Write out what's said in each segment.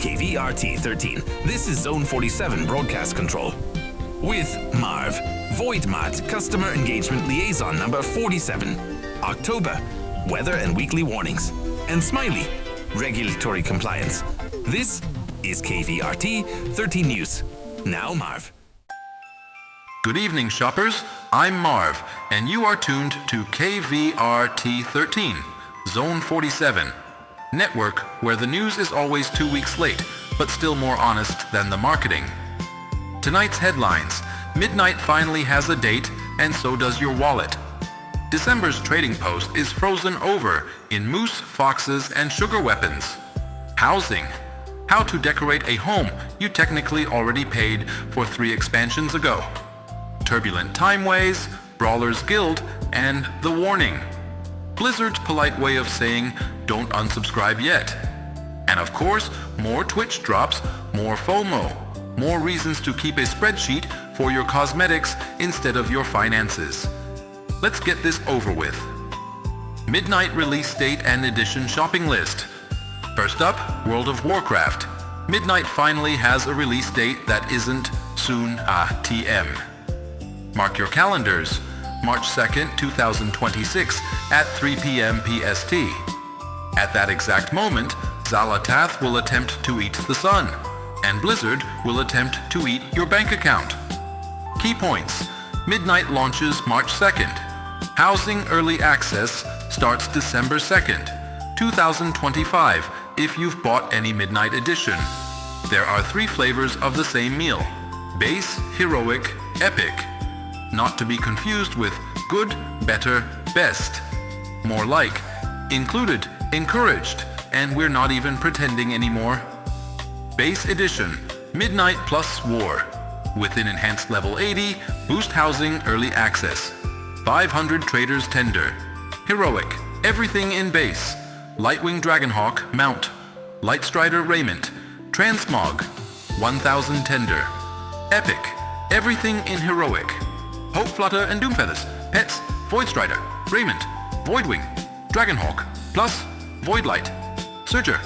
KVRT13. This is Zone 47 Broadcast Control. With MARV, Void MART Customer Engagement Liaison number 47. October, Weather and Weekly Warnings. And Smiley, Regulatory Compliance. This is KVRT13 News. Now MARV. Good evening, shoppers. I'm Marv, and you are tuned to KVRT13, Zone 47, network where the news is always 2 weeks late, but still more honest than the marketing. Tonight's headlines: midnight finally has a date, and so does your wallet. December's trading post is frozen over in moose, foxes, and sugar weapons. Housing: how to decorate a home you technically already paid for 3 expansions ago. Turbulent Timeways, Brawler's Guild, and The Warning. Blizzard's polite way of saying, don't unsubscribe yet. And of course, more Twitch drops, more FOMO, more reasons to keep a spreadsheet for your cosmetics instead of your finances. Let's get this over with. Midnight release date and edition shopping list. First up, World of Warcraft. Midnight finally has a release date that isn't soon TM. Mark your calendars, March 2nd, 2026 at 3 p.m. PST. At that exact moment, Xal'atath will attempt to eat the sun, and Blizzard will attempt to eat your bank account. Key points: Midnight launches March 2nd. Housing Early Access starts December 2nd, 2025 if you've bought any Midnight Edition. There are 3 flavors of the same meal: Base, Heroic, Epic. Not to be confused with Good, Better, Best. More like Included, Encouraged, and we're not even pretending anymore. Base Edition, Midnight plus War. Within Enhanced Level 80, Boost Housing Early Access. 500 Traders Tender. Heroic, everything in base. Lightwing Dragonhawk Mount. Lightstrider Raiment. Transmog, 1000 Tender. Epic, everything in Heroic. Hope Flutter and Doomfeathers, Pets, Voidstrider, Raiment, Voidwing, Dragonhawk, plus Voidlight. Surger,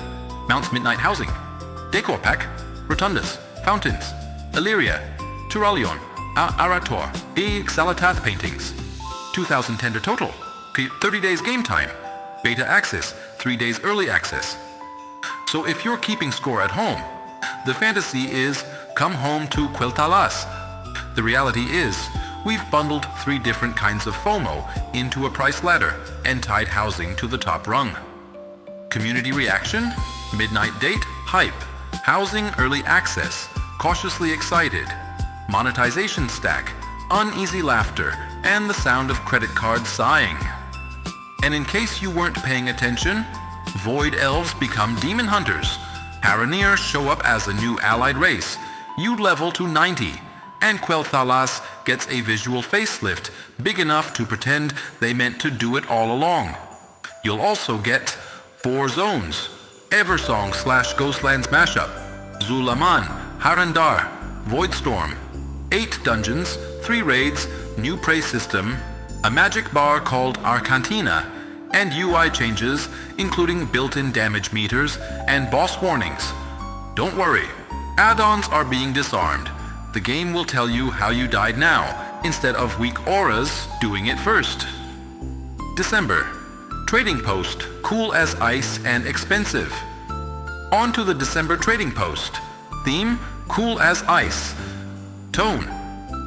Mounts Midnight Housing. Decor Pack, Rotundus, Fountains, Illyria, Turalion, Arator, Xal'atath Paintings. 2000 Tender total, 30 days game time. Beta Access, 3 days early access. So if you're keeping score at home, the fantasy is come home to Quel'Thalas. The reality is, we've bundled 3 different kinds of FOMO into a price ladder and tied housing to the top rung. Community reaction? Midnight date? Hype. Housing early access. Cautiously excited. Monetization stack. Uneasy laughter and the sound of credit cards sighing. And in case you weren't paying attention, Void Elves become Demon Hunters. Haranir show up as a new allied race. You level to 90. And Quel'Thalas gets a visual facelift big enough to pretend they meant to do it all along. You'll also get 4 zones: Eversong/Ghostlands mashup, Zulaman, Harandar, Voidstorm, 8 dungeons, 3 raids, new prey system, a magic bar called Arcantina, and UI changes including built-in damage meters and boss warnings. Don't worry, add-ons are being disarmed. The game will tell you how you died now, instead of weak auras doing it first. December. Trading Post, cool as ice and expensive. On to the December Trading Post. Theme, cool as ice. Tone,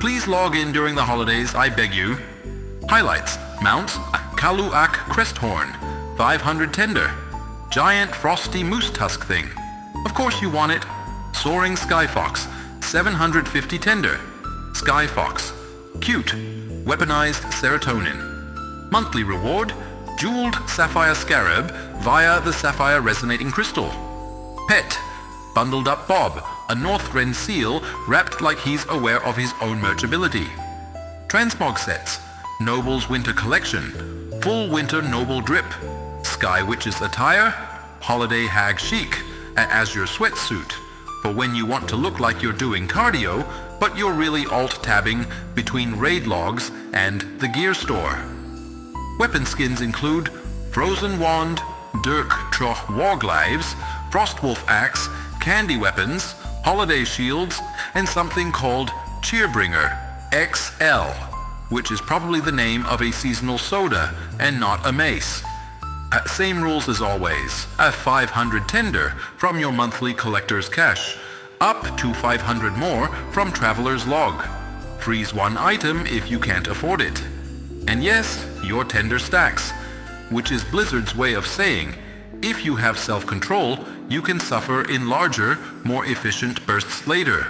please log in during the holidays, I beg you. Highlights, mounts, Kalu'ak Cresthorn, 500 Tender. Giant frosty moose tusk thing. Of course you want it. Soaring Skyfox, 750 Tender. Skyfox. Cute. Weaponized Serotonin. Monthly reward, Jeweled Sapphire Scarab via the Sapphire Resonating Crystal. Pet. Bundled Up Bob, a Northrend seal wrapped like he's aware of his own merchability. Transmog sets. Noble's Winter Collection. Full Winter Noble Drip. Sky Witch's Attire. Holiday Hag Chic. As your sweatsuit. For when you want to look like you're doing cardio, but you're really alt-tabbing between raid logs and the gear store. Weapon skins include Frozen Wand, Dirk Troch Warglyves, Frostwolf Axe, candy weapons, holiday shields, and something called Cheerbringer XL, which is probably the name of a seasonal soda and not a mace. Same rules as always, a 500 tender from your monthly collector's cash, up to 500 more from Traveler's Log. Freeze one item if you can't afford it. And yes, your tender stacks, which is Blizzard's way of saying, if you have self-control, you can suffer in larger, more efficient bursts later.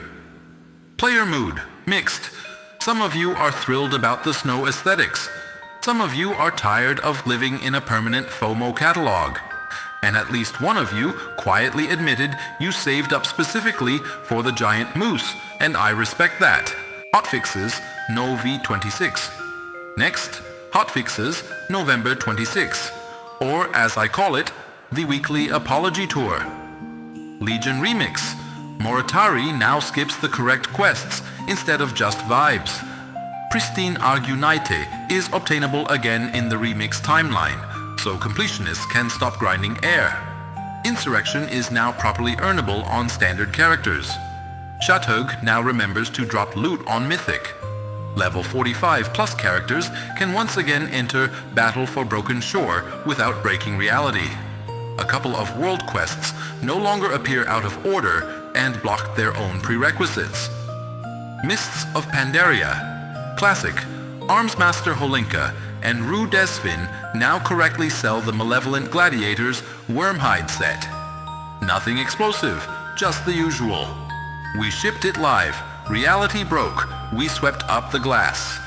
Player mood, mixed. Some of you are thrilled about the snow aesthetics. Some of you are tired of living in a permanent FOMO catalog. And at least one of you quietly admitted you saved up specifically for the giant moose, and I respect that. Hotfixes, No V26. Next, Hotfixes, November 26. Or, as I call it, the weekly Apology Tour. Legion Remix. Moritari now skips the correct quests instead of just vibes. Pristine Argunite is obtainable again in the remix timeline, so completionists can stop grinding air. Insurrection is now properly earnable on standard characters. Shatug now remembers to drop loot on Mythic. Level 45 plus characters can once again enter Battle for Broken Shore without breaking reality. A couple of world quests no longer appear out of order and block their own prerequisites. Mists of Pandaria. Classic. Armsmaster Holinka and Rue Desvin now correctly sell the Malevolent Gladiators Wormhide set. Nothing explosive, just the usual. We shipped it live. Reality broke. We swept up the glass.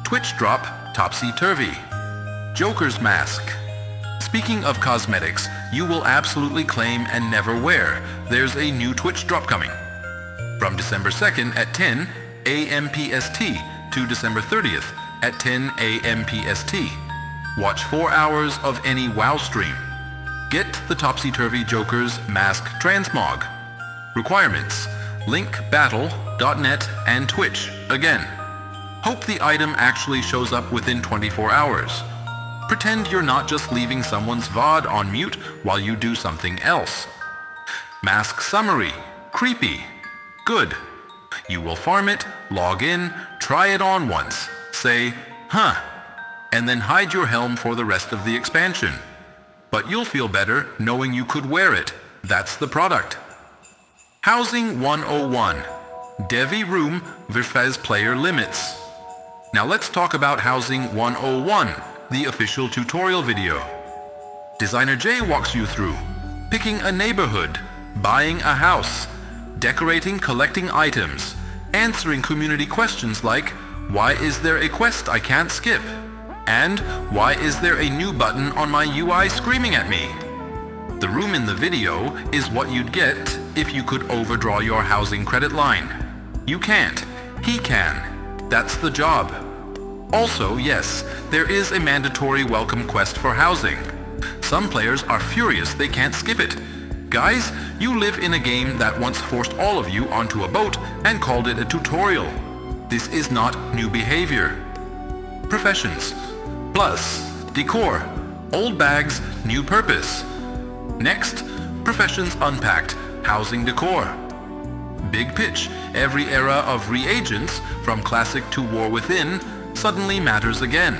Twitch drop, topsy-turvy. Joker's Mask. Speaking of cosmetics, you will absolutely claim and never wear. There's a new Twitch drop coming. From December 2nd at 10 a.m. PST to December 30th at 10 a.m. PST. Watch 4 hours of any WoW stream. Get the Topsy-Turvy Joker's Mask Transmog. Requirements: link battle.net and Twitch again. Hope the item actually shows up within 24 hours. Pretend you're not just leaving someone's VOD on mute while you do something else. Mask Summary. Creepy. Good. You will farm it, log in, try it on once, say, huh, and then hide your helm for the rest of the expansion. But you'll feel better knowing you could wear it. That's the product. Housing 101. Devi Room versus Player Limits. Now let's talk about Housing 101, the official tutorial video. Designer J walks you through picking a neighborhood, buying a house, decorating, collecting items, answering community questions like, why is there a quest I can't skip? And why is there a new button on my UI screaming at me? The room in the video is what you'd get if you could overdraw your housing credit line. You can't. He can. That's the job. Also, yes, there is a mandatory welcome quest for housing. Some players are furious they can't skip it. Guys, you live in a game that once forced all of you onto a boat and called it a tutorial. This is not new behavior. Professions. Plus, decor. Old bags, new purpose. Next, professions unpacked. Housing decor. Big pitch. Every era of reagents, from classic to War Within, suddenly matters again.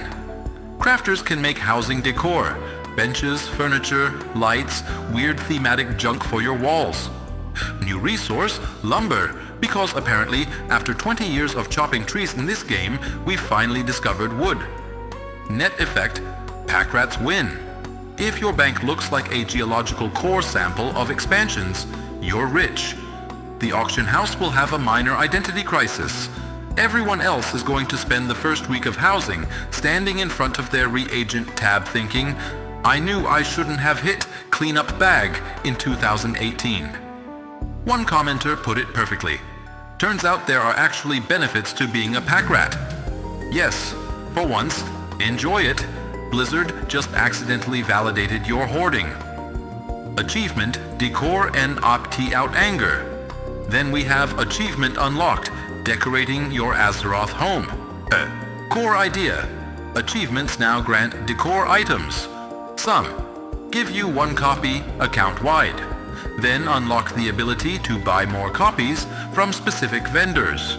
Crafters can make housing decor. Benches, furniture, lights, weird thematic junk for your walls. New resource, lumber, because apparently after 20 years of chopping trees in this game, we finally discovered wood. Net effect, pack rats win. If your bank looks like a geological core sample of expansions, you're rich. The auction house will have a minor identity crisis. Everyone else is going to spend the first week of housing standing in front of their reagent tab thinking, I knew I shouldn't have hit cleanup bag in 2018. One commenter put it perfectly. Turns out there are actually benefits to being a pack rat. Yes, for once, enjoy it. Blizzard just accidentally validated your hoarding. Achievement, decor and opt-out anger. Then we have achievement unlocked, decorating your Azeroth home. Core idea. Achievements now grant decor items. Some give you one copy account-wide. then unlock the ability to buy more copies from specific vendors.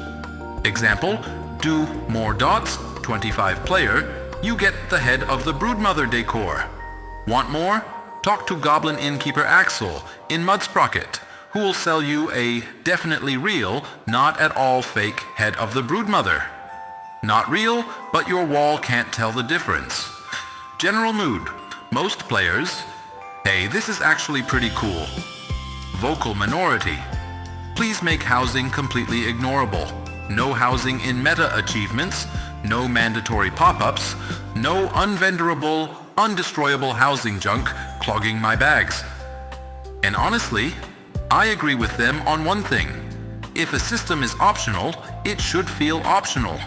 Example, do more dots, 25 player, you get the head of the Broodmother decor. Want more? Talk to Goblin Innkeeper Axel in Mudsprocket, who will sell you a definitely real, not at all fake head of the Broodmother. Not real, but your wall can't tell the difference. General mood. Most players, hey, this is actually pretty cool. Vocal minority. Please make housing completely ignorable. No housing in meta achievements, no mandatory pop-ups, no unvenderable, undestroyable housing junk clogging my bags. And honestly, I agree with them on one thing. If a system is optional, it should feel optional.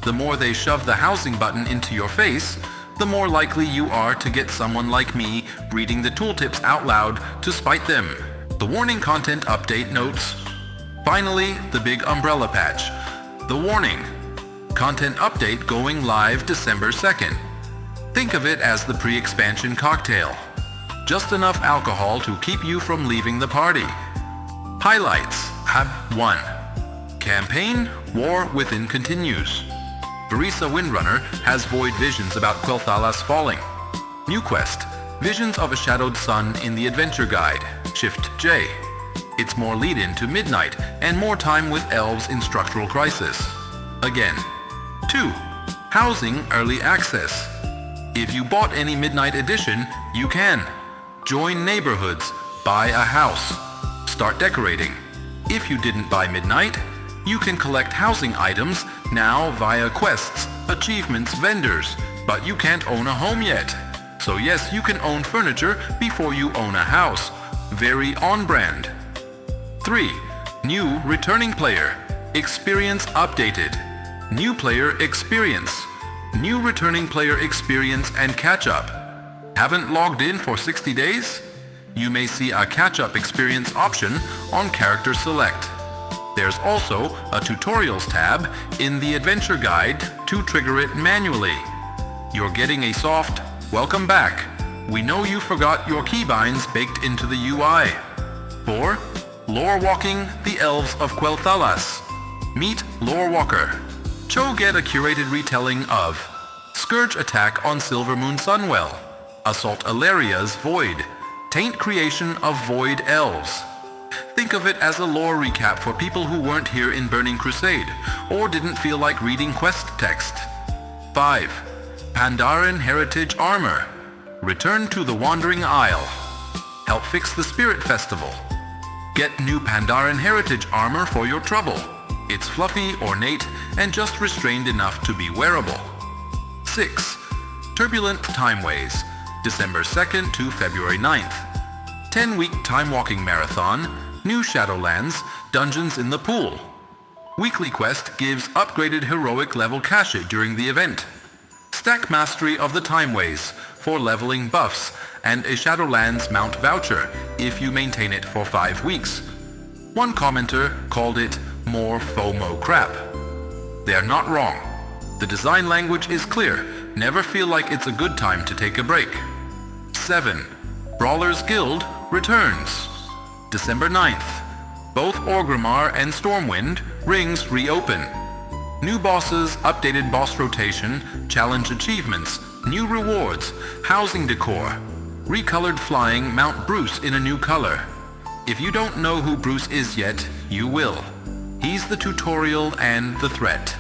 The more they shove the housing button into your face, the more likely you are to get someone like me reading the tooltips out loud to spite them. The warning content update notes. Finally, the big umbrella patch. The warning. Content update going live December 2nd. Think of it as the pre-expansion cocktail. Just enough alcohol to keep you from leaving the party. Highlights. Hab 1. Campaign, War Within continues. Barisa Windrunner has void visions about Quel'Thalas falling. New quest, Visions of a Shadowed Sun in the Adventure Guide, Shift J. It's more lead-in to Midnight and more time with elves in Structural Crisis. Again. 2. Housing Early Access. If you bought any Midnight Edition, you can. Join neighborhoods, buy a house, start decorating. If you didn't buy Midnight, you can collect housing items now via quests, achievements, vendors, but you can't own a home yet. So yes, you can own furniture before you own a house. Very on-brand. 3. New returning player. Experience updated. New player experience. New returning player experience and catch-up. Haven't logged in for 60 days? You may see a catch-up experience option on Character Select. There's also a Tutorials tab in the Adventure Guide to trigger it manually. You're getting a soft, welcome back. We know you forgot your keybinds baked into the UI. 4. Lore Walking the Elves of Quel'Thalas. Meet Lore Walker. Cho get a curated retelling of Scourge Attack on Silvermoon Sunwell, Assault Alaria's Void, Taint Creation of Void Elves. Think of it as a lore recap for people who weren't here in Burning Crusade, or didn't feel like reading quest text. 5. Pandaren Heritage Armor. Return to the Wandering Isle. Help fix the Spirit Festival. Get new Pandaren Heritage Armor for your trouble. It's fluffy, ornate, and just restrained enough to be wearable. 6. Turbulent Timeways. December 2nd to February 9th. 10-week time-walking marathon, new Shadowlands, dungeons in the pool. Weekly quest gives upgraded heroic level cache during the event. Stack mastery of the Timeways for leveling buffs and a Shadowlands mount voucher if you maintain it for 5 weeks. One commenter called it more FOMO crap. They're not wrong. The design language is clear. Never feel like it's a good time to take a break. 7. Brawlers Guild returns. December 9th. Both Orgrimmar and Stormwind rings reopen. New bosses, updated boss rotation, challenge achievements, new rewards, housing decor, recolored flying Mount Bruce in a new color. If you don't know who Bruce is yet, you will. He's the tutorial and the threat.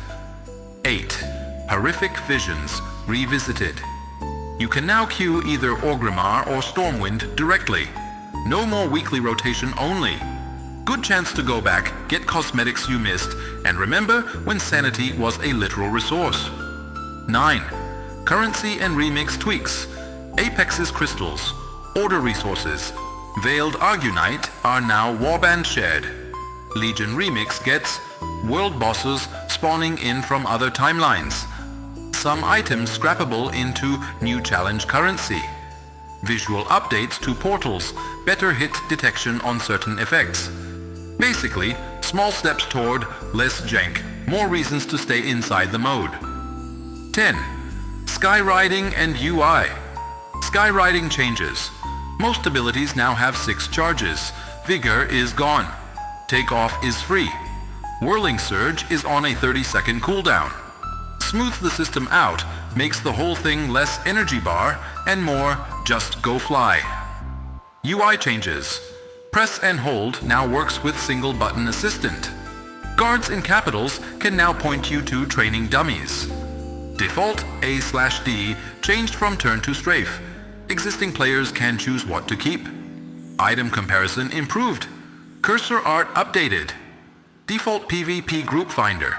8. Horrific Visions revisited. You can now queue either Orgrimmar or Stormwind directly. No more weekly rotation only. Good chance to go back, get cosmetics you missed, and remember when sanity was a literal resource. 9. Currency and remix tweaks. Apex's crystals, order resources, Veiled Argunite are now warband shared. Legion Remix gets world bosses spawning in from other timelines. Some items scrappable into new challenge currency. Visual updates to portals, better hit detection on certain effects. Basically, small steps toward less jank, more reasons to stay inside the mode. 10. Skyriding and UI. Skyriding changes. Most abilities now have 6 charges. Vigor is gone. Takeoff is free. Whirling Surge is on a 30-second cooldown. Smooth the system out makes the whole thing less energy bar and more just go fly. UI changes. Press and hold now works with single button assistant. Guards in capitals can now point you to training dummies. Default A/D changed from turn to strafe. Existing players can choose what to keep. Item comparison improved. Cursor art updated. Default PvP group finder.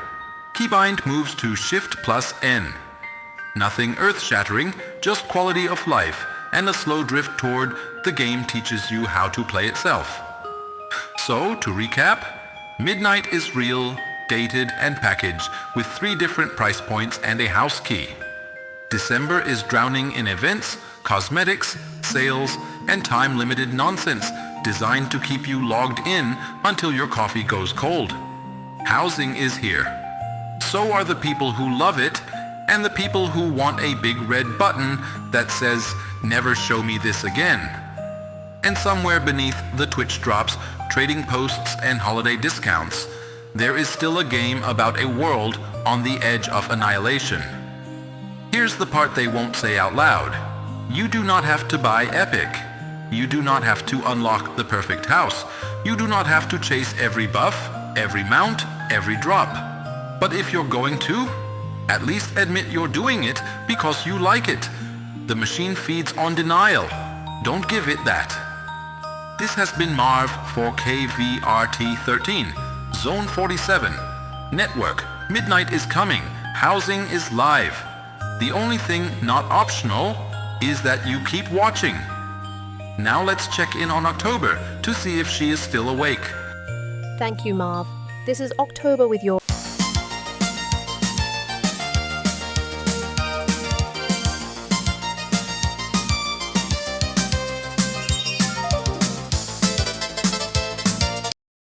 Keybind moves to Shift+N. Nothing earth-shattering, just quality of life and a slow drift toward the game teaches you how to play itself. So, to recap, Midnight is real, dated and packaged with 3 different price points and a house key. December is drowning in events, cosmetics, sales, and time-limited nonsense designed to keep you logged in until your coffee goes cold. Housing is here. So are the people who love it and the people who want a big red button that says, "Never show me this again." And somewhere beneath the Twitch drops, trading posts and holiday discounts, there is still a game about a world on the edge of annihilation. Here's the part they won't say out loud. You do not have to buy Epic. You do not have to unlock the perfect house. You do not have to chase every buff, every mount, every drop. But if you're going to, at least admit you're doing it because you like it. The machine feeds on denial. Don't give it that. This has been MARV for KVRT13, Zone 47. Network, Midnight is coming. Housing is live. The only thing not optional is that you keep watching. Now let's check in on October to see if she is still awake. Thank you, Marv. This is October with your